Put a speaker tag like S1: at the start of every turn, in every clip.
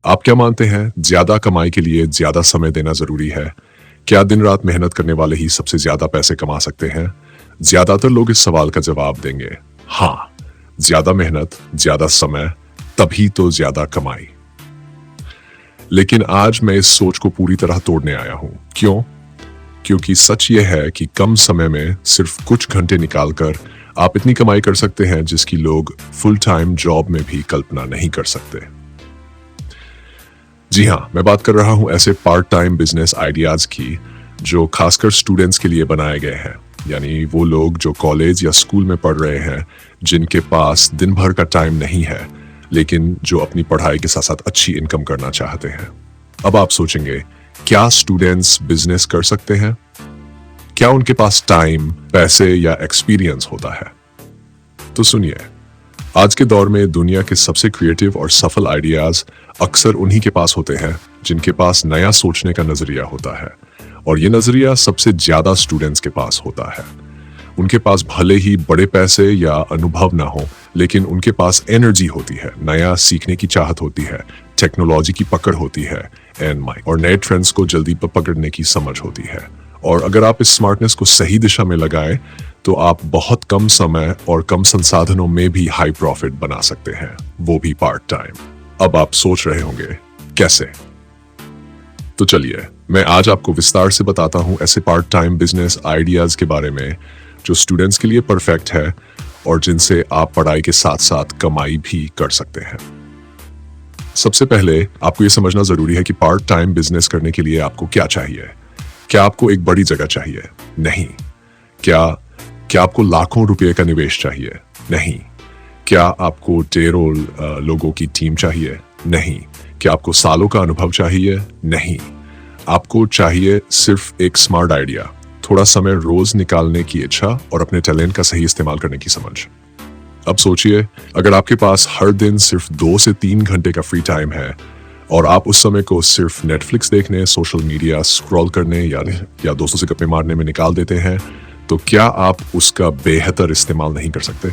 S1: आप क्या मानते हैं, ज्यादा कमाई के लिए ज्यादा समय देना जरूरी है? क्या दिन रात मेहनत करने वाले ही सबसे ज्यादा पैसे कमा सकते हैं? ज्यादातर लोग इस सवाल का जवाब देंगे हाँ। ज्यादा मेहनत, ज्यादा समय, तभी तो ज्यादा कमाई। लेकिन आज मैं इस सोच को पूरी तरह तोड़ने आया हूं। क्यों? क्योंकि सच यह है कि कम समय में सिर्फ कुछ घंटे निकालकर आप इतनी कमाई कर सकते हैं जिसकी लोग फुल टाइम जॉब में भी कल्पना नहीं कर सकते। जी हाँ, मैं बात कर रहा हूं ऐसे पार्ट टाइम बिजनेस आइडियाज की जो खासकर स्टूडेंट्स के लिए बनाए गए हैं। यानी वो लोग जो कॉलेज या स्कूल में पढ़ रहे हैं, जिनके पास दिन भर का टाइम नहीं है, लेकिन जो अपनी पढ़ाई के साथ साथ अच्छी इनकम करना चाहते हैं। अब आप सोचेंगे, क्या स्टूडेंट्स बिजनेस कर सकते हैं? क्या उनके पास टाइम, पैसे या एक्सपीरियंस होता है? तो सुनिए, आज के दौर में दुनिया के सबसे क्रिएटिव और सफल आइडियाज अक्सर उन्हीं के पास होते हैं जिनके पास नया सोचने का नजरिया होता है, और ये नजरिया सबसे ज्यादा स्टूडेंट्स के पास होता है। उनके पास भले ही बड़े पैसे या अनुभव ना हो, लेकिन उनके पास एनर्जी होती है, नया सीखने की चाहत होती है, टेक्नोलॉजी की पकड़ होती है और नए ट्रेंड्स को जल्दी पकड़ने की समझ होती है। और अगर आप इस स्मार्टनेस को सही दिशा में लगाएं तो आप बहुत कम समय और कम संसाधनों में भी हाई प्रॉफिट बना सकते हैं, वो भी पार्ट टाइम। अब आप सोच रहे होंगे कैसे? तो चलिए, मैं आज आपको विस्तार से बताता हूं ऐसे पार्ट टाइम बिजनेस आइडियाज के बारे में जो स्टूडेंट्स के लिए परफेक्ट है और जिनसे आप पढ़ाई के साथ साथ कमाई भी कर सकते हैं। सबसे पहले आपको यह समझना जरूरी है कि पार्ट टाइम बिजनेस करने के लिए आपको क्या चाहिए। क्या आपको एक बड़ी जगह चाहिए? नहीं। क्या आपको लाखों रुपए का निवेश चाहिए? नहीं। क्या आपको ढेरों लोगों की टीम चाहिए? नहीं। क्या आपको सालों का अनुभव चाहिए? नहीं। आपको चाहिए सिर्फ एक स्मार्ट आइडिया, थोड़ा समय रोज निकालने की इच्छा और अपने टैलेंट का सही इस्तेमाल करने की समझ। अब सोचिए, अगर आपके पास हर दिन सिर्फ 2 से 3 घंटे का फ्री टाइम है और आप उस समय को सिर्फ नेटफ्लिक्स देखने, सोशल मीडिया स्क्रॉल करने या दोस्तों से गप्पे मारने में निकाल देते हैं, तो क्या आप उसका बेहतर इस्तेमाल नहीं कर सकते?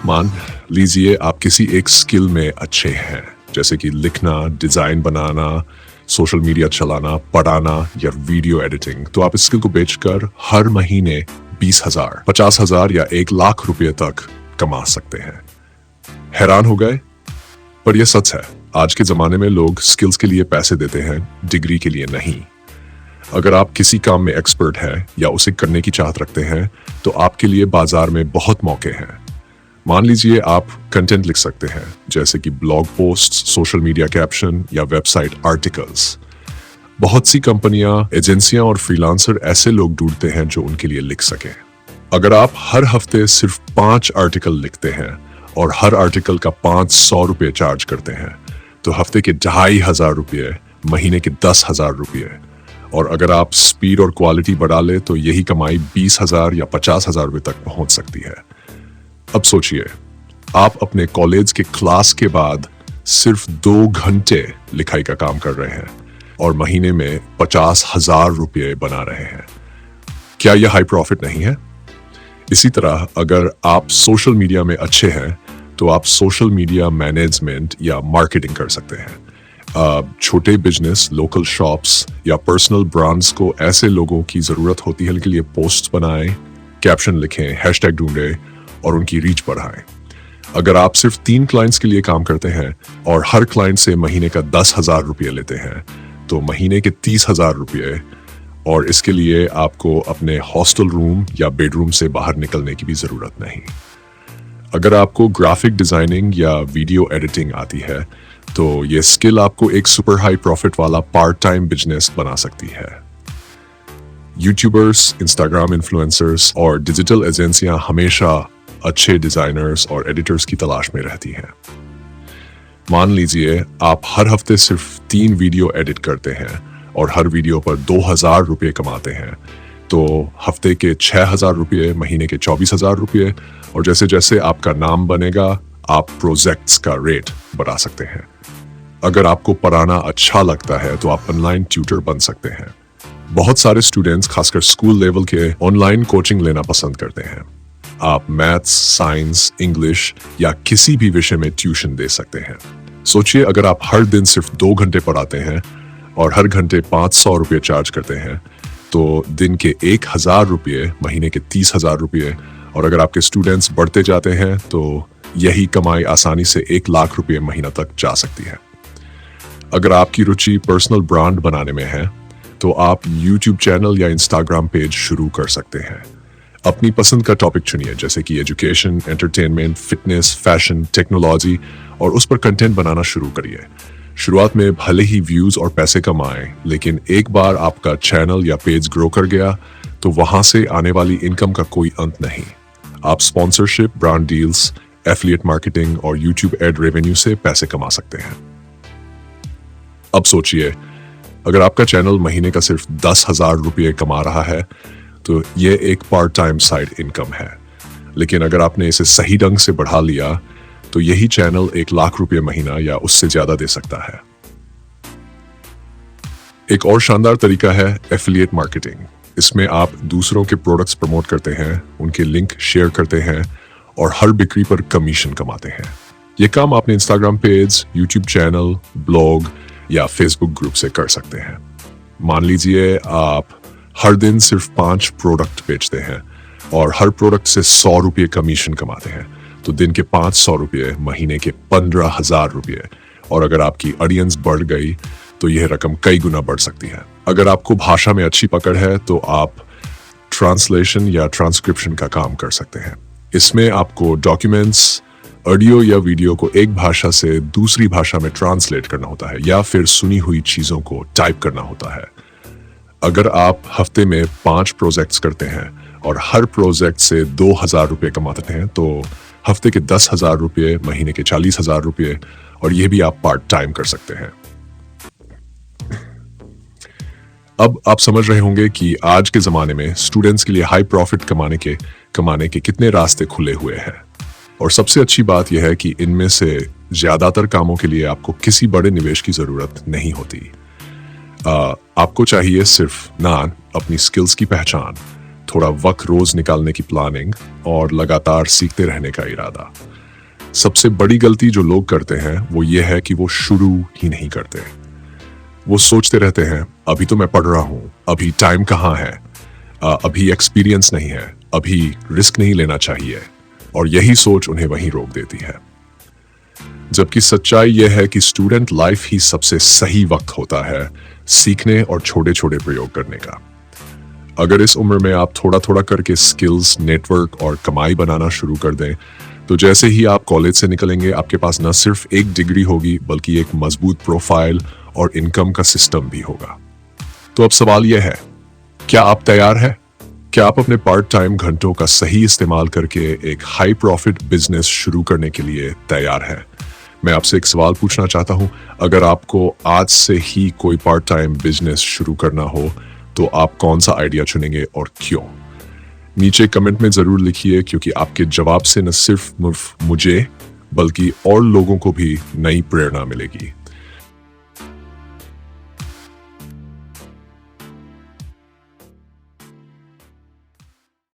S1: मान लीजिए आप किसी एक स्किल में अच्छे हैं, जैसे कि लिखना, डिजाइन बनाना, सोशल मीडिया चलाना, पढ़ाना या वीडियो एडिटिंग। तो आप इस स्किल को बेचकर हर महीने 20,000, 50,000 या 1 लाख रुपए तक कमा सकते हैं। हैरान हो गए? पर यह सच है, आज के जमाने में लोग स्किल्स के लिए पैसे देते हैं, डिग्री के लिए नहीं। अगर आप किसी काम में एक्सपर्ट हैं या उसे करने की चाहत रखते हैं, तो आपके लिए बाजार में बहुत मौके हैं। मान लीजिए आप कंटेंट लिख सकते हैं, जैसे कि blog post, social media caption या वेबसाइट आर्टिकल्स। बहुत सी कंपनियां, एजेंसियां और फ्रीलांसर ऐसे लोग ढूंढते हैं जो उनके लिए लिख सकें। अगर आप हर हफ्ते सिर्फ 5 आर्टिकल लिखते हैं और हर आर्टिकल का 500 रुपये चार्ज करते हैं, तो हफ्ते के 2,500 रुपये, महीने के 10,000 रुपये। और अगर आप स्पीड और क्वालिटी बढ़ा ले तो यही कमाई 20,000 या 50,000 रुपये तक पहुंच सकती है। अब सोचिए, आप अपने कॉलेज के क्लास के बाद सिर्फ 2 घंटे लिखाई का काम कर रहे हैं और महीने में 50,000 रुपये बना रहे हैं। क्या यह हाई प्रॉफिट नहीं है? इसी तरह अगर आप सोशल मीडिया में अच्छे हैं तो आप सोशल मीडिया मैनेजमेंट या मार्केटिंग कर सकते हैं। छोटे बिजनेस, लोकल शॉप्स या पर्सनल ब्रांड्स को ऐसे लोगों की जरूरत होती है जिनके लिए पोस्ट बनाएं, कैप्शन लिखें, हैशटैग ढूंढें और उनकी रीच बढ़ाएं। अगर आप सिर्फ 3 क्लाइंट्स के लिए काम करते हैं और हर क्लाइंट से महीने का 10,000 रुपये लेते हैं, तो महीने के 30,000 रुपये, और इसके लिए आपको अपने हॉस्टल रूम या बेडरूम से बाहर निकलने की भी जरूरत नहीं। अगर आपको ग्राफिक डिजाइनिंग या वीडियो एडिटिंग आती है, तो ये स्किल आपको एक सुपर हाई प्रॉफिट वाला पार्ट टाइम बिजनेस बना सकती है। यूट्यूबर्स, इंस्टाग्राम इन्फ्लुएंसर्स और डिजिटल एजेंसियां हमेशा अच्छे डिजाइनर्स और एडिटर्स की तलाश में रहती हैं। मान लीजिए आप हर हफ्ते सिर्फ 3 वीडियो एडिट करते हैं और हर वीडियो पर 2,000 रुपये कमाते हैं, तो हफ्ते के 6,000 रुपये, महीने के 24,000 रुपये, और जैसे जैसे आपका नाम बनेगा आप प्रोजेक्ट्स का रेट बढ़ा सकते हैं। अगर आपको पढ़ाना अच्छा लगता है तो आप ऑनलाइन ट्यूटर बन सकते हैं। बहुत सारे स्टूडेंट्स खासकर स्कूल लेवल के ऑनलाइन कोचिंग लेना पसंद करते हैं। आप मैथ्स, साइंस, इंग्लिश या किसी भी विषय में ट्यूशन दे सकते हैं। सोचिए अगर आप हर दिन सिर्फ 2 घंटे पढ़ाते हैं और हर घंटे 500 रुपये चार्ज करते हैं तो दिन के 1,000 रुपये, महीने के 30,000 रुपये, और अगर आपके स्टूडेंट्स बढ़ते जाते हैं तो यही कमाई आसानी से 1 लाख रुपये महीना तक जा सकती है। अगर आपकी रुचि पर्सनल ब्रांड बनाने में है तो आप यूट्यूब चैनल या इंस्टाग्राम पेज शुरू कर सकते हैं। अपनी पसंद का टॉपिक चुनिए, जैसे कि education, entertainment, fitness, fashion, technology, और उस पर कंटेंट बनाना शुरू करिए। शुरुआत में भले ही व्यूज और पैसे कमाएं, लेकिन एक बार आपका चैनल या पेज ग्रो कर गया तो वहां से आने वाली इनकम का कोई अंत नहीं। आप sponsorship, brand deals, affiliate marketing और यूट्यूब एड रेवेन्यू से पैसे कमा सकते हैं। अब सोचिए अगर आपका चैनल महीने का सिर्फ 10,000 रुपये कमा रहा है तो ये एक पार्ट टाइम साइड इनकम है, लेकिन अगर आपने इसे सही ढंग से बढ़ा लिया तो यही चैनल 1 लाख रुपये महीना या उससे ज्यादा दे सकता है। एक और शानदार तरीका है एफिलिएट मार्केटिंग। इसमें आप दूसरों के प्रोडक्ट्स प्रमोट करते हैं, उनके लिंक शेयर करते हैं और हर बिक्री पर कमीशन कमाते हैं। ये काम आपने Instagram page, YouTube channel, blog या फेसबुक ग्रुप से कर सकते हैं। मान लीजिए आप हर दिन सिर्फ 5 प्रोडक्ट बेचते हैं और हर प्रोडक्ट से 100 रुपये कमीशन कमाते हैं, तो दिन के 500 रुपये, महीने के 15,000 रुपये, और अगर आपकी ऑडियंस बढ़ गई तो यह रकम कई गुना बढ़ सकती है। अगर आपको भाषा में अच्छी पकड़ है तो आप ट्रांसलेशन या ट्रांसक्रिप्शन का काम कर सकते हैं। इसमें आपको डॉक्यूमेंट्स, ऑडियो या वीडियो को एक भाषा से दूसरी भाषा में ट्रांसलेट करना होता है या फिर सुनी हुई चीजों को टाइप करना होता है। अगर आप हफ्ते में 5 प्रोजेक्ट्स करते हैं और हर प्रोजेक्ट से 2,000 रुपये कमाते हैं तो हफ्ते के 10,000 रुपये, महीने के 40,000 रुपये, और ये भी आप पार्ट टाइम कर सकते हैं। अब आप समझ रहे होंगे कि आज के जमाने में स्टूडेंट्स के लिए हाई प्रॉफिट कमाने के कितने रास्ते खुले हुए हैं। और सबसे अच्छी बात यह है कि इनमें से ज्यादातर कामों के लिए आपको किसी बड़े निवेश की जरूरत नहीं होती। आपको चाहिए सिर्फ अपनी स्किल्स की पहचान, थोड़ा वक्त रोज निकालने की प्लानिंग और लगातार सीखते रहने का इरादा। सबसे बड़ी गलती जो लोग करते हैं वो ये है कि वो शुरू ही नहीं करते। वो सोचते रहते हैं अभी तो मैं पढ़ रहा हूं, अभी टाइम कहाँ है, अभी एक्सपीरियंस नहीं है, अभी रिस्क नहीं लेना चाहिए, और यही सोच उन्हें वहीं रोक देती है। जबकि सच्चाई यह है कि स्टूडेंट लाइफ ही सबसे सही वक्त होता है सीखने और छोटे छोटे प्रयोग करने का। अगर इस उम्र में आप थोड़ा थोड़ा करके स्किल्स, नेटवर्क और कमाई बनाना शुरू कर दें तो जैसे ही आप कॉलेज से निकलेंगे आपके पास न सिर्फ एक डिग्री होगी बल्कि एक मजबूत प्रोफाइल और इनकम का सिस्टम भी होगा। तो अब सवाल यह है, क्या आप तैयार हैं? क्या आप अपने पार्ट टाइम घंटों का सही इस्तेमाल करके एक हाई प्रॉफिट बिजनेस शुरू करने के लिए तैयार हैं? मैं आपसे एक सवाल पूछना चाहता हूं, अगर आपको आज से ही कोई पार्ट टाइम बिजनेस शुरू करना हो तो आप कौन सा आइडिया चुनेंगे और क्यों? नीचे कमेंट में जरूर लिखिए, क्योंकि आपके जवाब से न सिर्फ मुझे बल्कि और लोगों को भी नई प्रेरणा मिलेगी।